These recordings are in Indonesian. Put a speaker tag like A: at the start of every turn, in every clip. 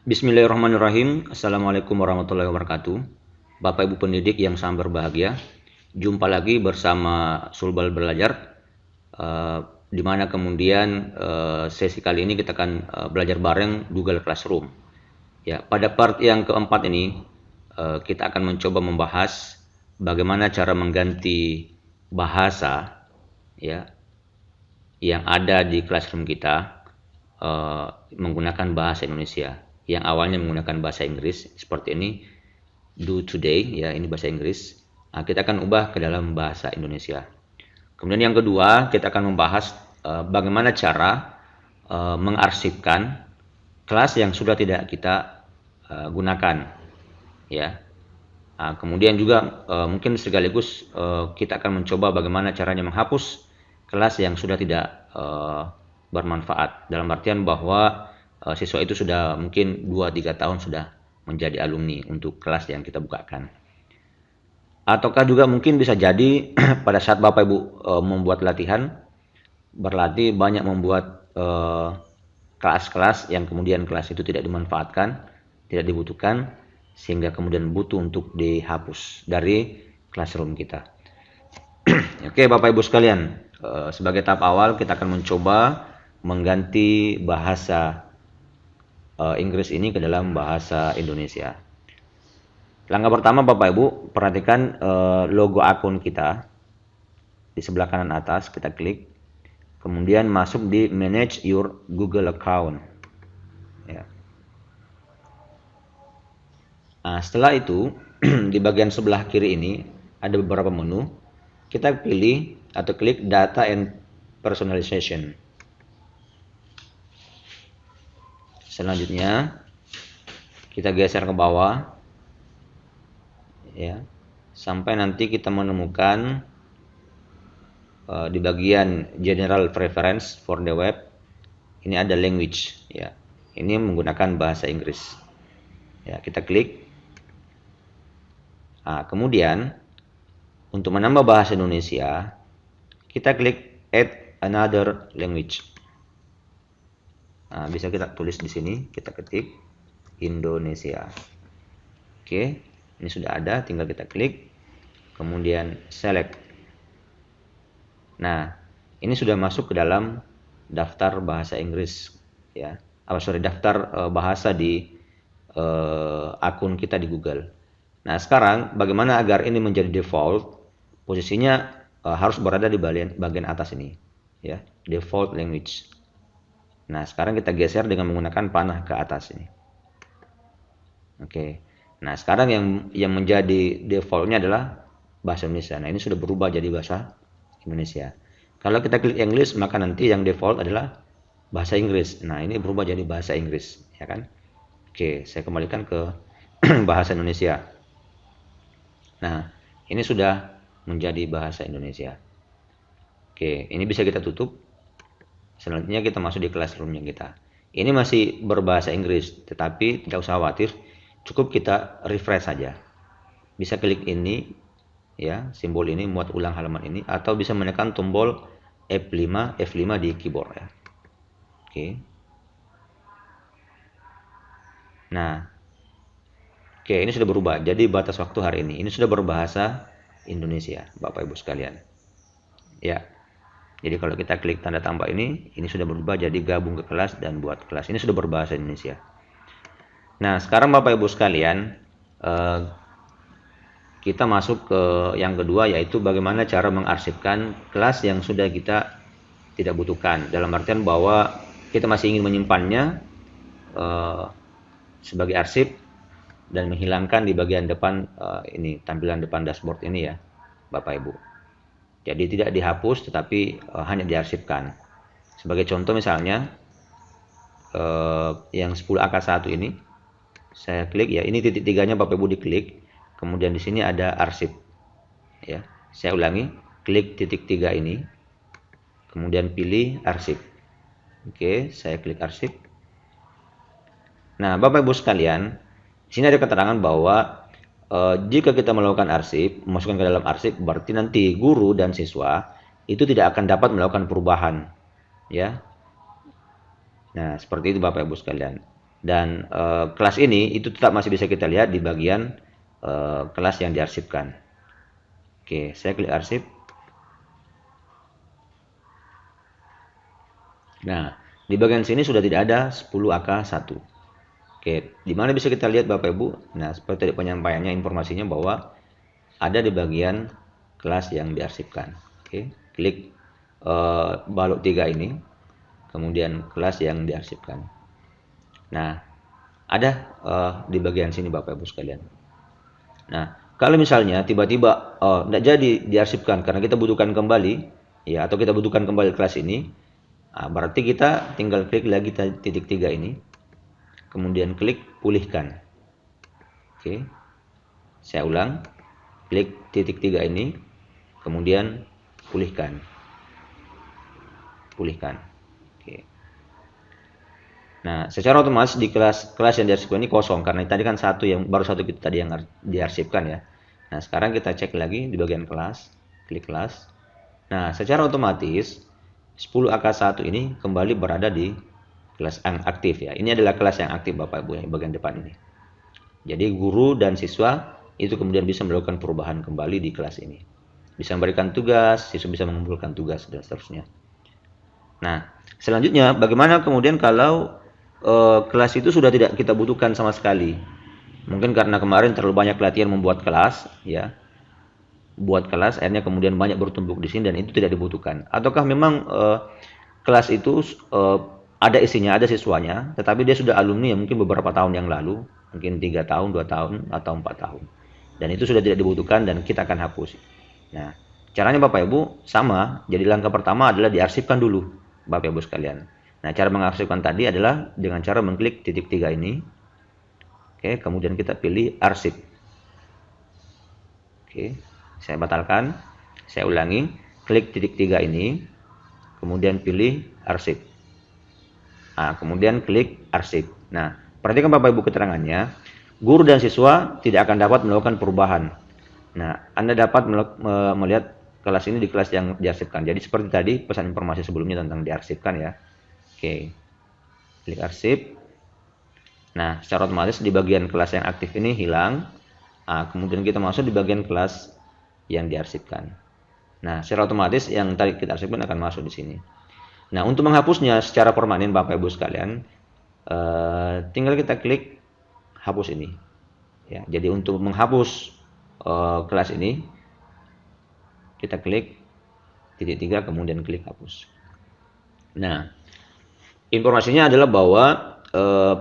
A: Bismillahirrahmanirrahim. Assalamualaikum warahmatullahi wabarakatuh. Bapak Ibu pendidik yang sangat berbahagia, jumpa lagi bersama Sulbal Belajar, di mana kemudian sesi kali ini kita akan belajar bareng Google Classroom. Ya, pada part yang keempat ini kita akan mencoba membahas bagaimana cara mengganti bahasa ya yang ada di classroom kita menggunakan bahasa Indonesia. Yang awalnya menggunakan bahasa Inggris seperti ini, do today ya, ini bahasa Inggris. Nah, kita akan ubah ke dalam bahasa Indonesia. Kemudian yang kedua, kita akan membahas bagaimana cara mengarsipkan kelas yang sudah tidak kita gunakan ya. Nah, kemudian juga mungkin sekaligus kita akan mencoba bagaimana caranya menghapus kelas yang sudah tidak bermanfaat, dalam artian bahwa siswa itu sudah mungkin 2-3 tahun sudah menjadi alumni untuk kelas yang kita bukakan. Ataukah juga mungkin bisa jadi pada saat Bapak Ibu membuat latihan, berlatih banyak membuat kelas-kelas yang kemudian kelas itu tidak dimanfaatkan, tidak dibutuhkan, sehingga kemudian butuh untuk dihapus dari classroom kita. Oke Bapak Ibu sekalian, sebagai tahap awal kita akan mencoba mengganti bahasa Inggris ini ke dalam bahasa Indonesia. Langkah pertama Bapak Ibu, perhatikan logo akun kita di sebelah kanan atas, kita klik, kemudian masuk di Manage Your Google Account. Ya. Nah, setelah itu di bagian sebelah kiri ini ada beberapa menu. Kita pilih atau klik Data and Personalization. Selanjutnya kita geser ke bawah ya, sampai nanti kita menemukan di bagian General Preference for the Web ini ada language ya. Ini menggunakan bahasa Inggris. Ya, kita klik. Nah, kemudian untuk menambah bahasa Indonesia, kita klik Add Another Language. Nah, bisa kita tulis di sini, kita ketik Indonesia. Oke, ini sudah ada, tinggal kita klik, kemudian select. Nah, ini sudah masuk ke dalam daftar bahasa Inggris, ya. Daftar bahasa di akun kita di Google. Nah, sekarang bagaimana agar ini menjadi default? Posisinya harus berada di bagian atas ini, ya, default language. Nah, sekarang kita geser dengan menggunakan panah ke atas ini. Oke. Nah, sekarang yang menjadi defaultnya adalah bahasa Indonesia. Nah, ini sudah berubah jadi bahasa Indonesia. Kalau kita klik English, maka nanti yang default adalah bahasa Inggris. Nah, ini berubah jadi bahasa Inggris, ya kan? Oke, saya kembalikan ke bahasa Indonesia. Nah, ini sudah menjadi bahasa Indonesia. Oke, ini bisa kita tutup. Selanjutnya kita masuk di classroomnya kita. Ini masih berbahasa Inggris, tetapi tidak usah khawatir, cukup kita refresh saja. Bisa klik ini, ya, simbol ini, muat ulang halaman ini, atau bisa menekan tombol F5 di keyboard ya. Oke. Nah, oke, ini sudah berubah. Jadi batas waktu hari ini sudah berbahasa Indonesia, Bapak Ibu sekalian. Ya. Jadi kalau kita klik tanda tambah ini sudah berubah jadi gabung ke kelas dan buat kelas. Ini sudah berbahasa Indonesia. Nah, sekarang Bapak Ibu sekalian, kita masuk ke yang kedua, yaitu bagaimana cara mengarsipkan kelas yang sudah kita tidak butuhkan. Dalam artian bahwa kita masih ingin menyimpannya sebagai arsip dan menghilangkan di bagian depan ini, tampilan depan dashboard ini ya, Bapak Ibu. Jadi tidak dihapus, tetapi hanya diarsipkan. Sebagai contoh misalnya, yang 10 angka 1 ini, saya klik ya, ini titik tiganya Bapak Ibu diklik, kemudian di sini ada arsip. Ya, saya ulangi, klik titik 3 ini, kemudian pilih arsip. Oke, saya klik arsip. Nah, Bapak Ibu sekalian, di sini ada keterangan bahwa jika kita melakukan arsip, memasukkan ke dalam arsip, berarti nanti guru dan siswa itu tidak akan dapat melakukan perubahan, ya. Nah, seperti itu Bapak Ibu sekalian. Dan kelas ini itu tetap masih bisa kita lihat di bagian kelas yang diarsipkan. Oke, saya klik arsip. Nah, di bagian sini sudah tidak ada 10AK1. Oke, di mana bisa kita lihat Bapak Ibu? Nah, seperti penyampaiannya informasinya bahwa ada di bagian kelas yang diarsipkan. Oke, klik balok 3 ini, kemudian kelas yang diarsipkan. Nah, ada di bagian sini Bapak Ibu sekalian. Nah, kalau misalnya tiba-tiba tidak jadi diarsipkan karena kita butuhkan kembali, ya, atau kita butuhkan kembali kelas ini, berarti kita tinggal klik lagi titik 3 ini, kemudian klik pulihkan. Oke, saya ulang, klik titik 3 ini, kemudian pulihkan. Oke. Nah, secara otomatis di kelas yang diarsipkan ini kosong karena tadi kan baru satu kita tadi yang diarsipkan ya. Nah, sekarang kita cek lagi di bagian kelas, klik kelas. Nah, secara otomatis 10AK1 ini kembali berada di kelas yang aktif ya. Ini adalah kelas yang aktif Bapak Ibu yang bagian depan ini. Jadi guru dan siswa itu kemudian bisa melakukan perubahan kembali di kelas ini. Bisa memberikan tugas, siswa bisa mengumpulkan tugas dan seterusnya. Nah, selanjutnya bagaimana kemudian kalau kelas itu sudah tidak kita butuhkan sama sekali? Mungkin karena kemarin terlalu banyak latihan membuat kelas, ya. Buat kelas, akhirnya kemudian banyak bertumpuk di sini dan itu tidak dibutuhkan. Ataukah memang kelas itu ada isinya, ada siswanya, tetapi dia sudah alumni ya mungkin beberapa tahun yang lalu, mungkin 3 tahun, 2 tahun, atau 4 tahun. Dan itu sudah tidak dibutuhkan dan kita akan hapus. Nah, caranya Bapak Ibu sama. Jadi langkah pertama adalah diarsipkan dulu, Bapak Ibu sekalian. Nah, cara mengarsipkan tadi adalah dengan cara mengklik titik 3 ini. Oke, kemudian kita pilih arsip. Oke, saya batalkan. Saya ulangi, klik titik 3 ini, kemudian pilih arsip. Nah, kemudian klik arsip. Nah, perhatikan Bapak Ibu keterangannya. Guru dan siswa tidak akan dapat melakukan perubahan. Nah, Anda dapat melihat kelas ini di kelas yang diarsipkan. Jadi seperti tadi pesan informasi sebelumnya tentang diarsipkan ya. Oke, klik arsip. Nah, secara otomatis di bagian kelas yang aktif ini hilang. Nah, kemudian kita masuk di bagian kelas yang diarsipkan. Nah, secara otomatis yang tadi kita arsipkan akan masuk di sini. Nah, untuk menghapusnya secara permanen Bapak Ibu sekalian, tinggal kita klik hapus ini. Ya, jadi untuk menghapus kelas ini, kita klik titik 3 kemudian klik hapus. Nah, informasinya adalah bahwa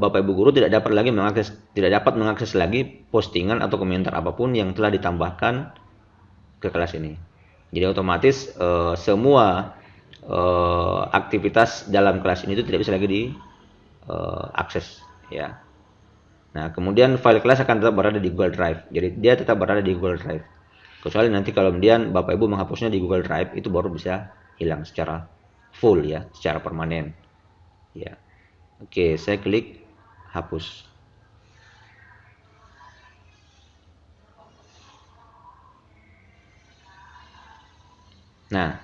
A: Bapak Ibu guru tidak dapat mengakses lagi postingan atau komentar apapun yang telah ditambahkan ke kelas ini. Jadi otomatis semua aktivitas dalam kelas ini itu tidak bisa lagi diakses ya. Nah, kemudian file kelas akan tetap berada di Google Drive. Jadi dia tetap berada di Google Drive. Kecuali nanti kalau kemudian Bapak Ibu menghapusnya di Google Drive itu baru bisa hilang secara full ya, secara permanen. Ya. Oke, saya klik hapus. Nah,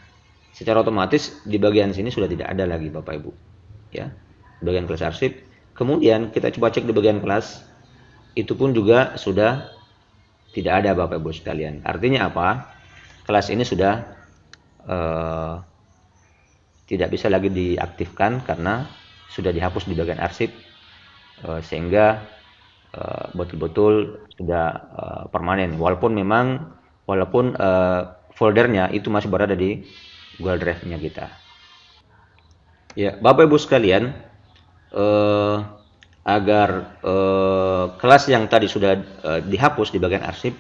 A: secara otomatis di bagian sini sudah tidak ada lagi Bapak Ibu. Ya. Bagian kelas arsip. Kemudian kita coba cek di bagian kelas. Itu pun juga sudah tidak ada Bapak Ibu sekalian. Artinya apa? Kelas ini sudah tidak bisa lagi diaktifkan karena sudah dihapus di bagian arsip, sehingga betul-betul sudah permanen. Walaupun foldernya itu masih berada di Google Drive-nya kita. Ya, Bapak Ibu sekalian, agar kelas yang tadi sudah dihapus di bagian arsip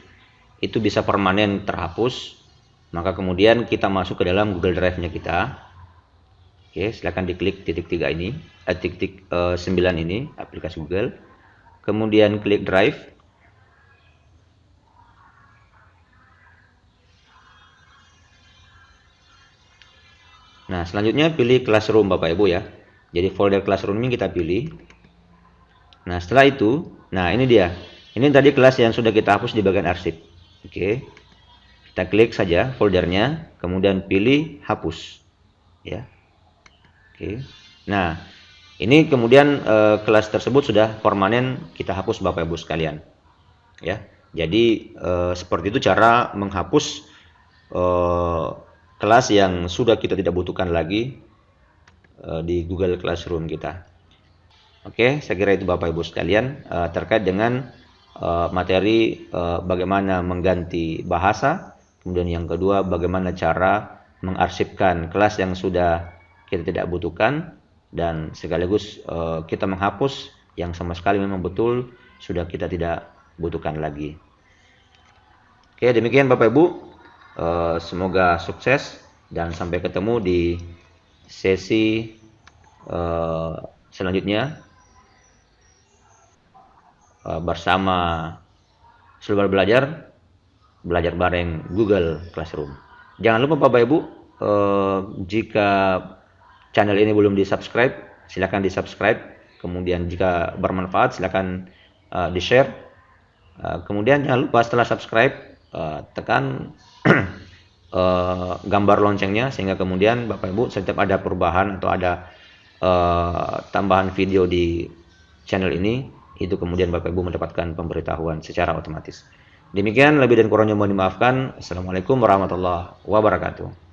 A: itu bisa permanen terhapus, maka kemudian kita masuk ke dalam Google Drive-nya kita. Oke, silakan diklik titik 3 ini, titik 9 ini, aplikasi Google. Kemudian klik Drive. Nah, selanjutnya pilih Classroom Bapak Ibu ya. Jadi folder Classroom ini kita pilih. Nah, setelah itu, nah ini dia. Ini tadi kelas yang sudah kita hapus di bagian arsip. Oke. Kita klik saja foldernya, kemudian pilih hapus. Ya. Oke. Nah, Ini kemudian kelas tersebut sudah permanen kita hapus Bapak Ibu sekalian. Ya, jadi seperti itu cara menghapus kelas yang sudah kita tidak butuhkan lagi di Google Classroom kita. Oke, saya kira itu Bapak Ibu sekalian terkait dengan materi bagaimana mengganti bahasa, kemudian yang kedua bagaimana cara mengarsipkan kelas yang sudah kita tidak butuhkan, dan sekaligus kita menghapus yang sama sekali memang betul sudah kita tidak butuhkan lagi. Oke, demikian Bapak Ibu, semoga sukses dan sampai ketemu di sesi selanjutnya bersama Sulbar Belajar bareng Google Classroom. Jangan lupa Bapak Ibu, jika channel ini belum di-subscribe, silakan di-subscribe. Kemudian jika bermanfaat silakan di-share. Kemudian jangan lupa setelah subscribe tekan gambar loncengnya, sehingga kemudian Bapak Ibu setiap ada perubahan atau ada tambahan video di channel ini, itu kemudian Bapak Ibu mendapatkan pemberitahuan secara otomatis. Demikian, lebih dan kurangnya mohon dimaafkan. Assalamualaikum warahmatullahi wabarakatuh.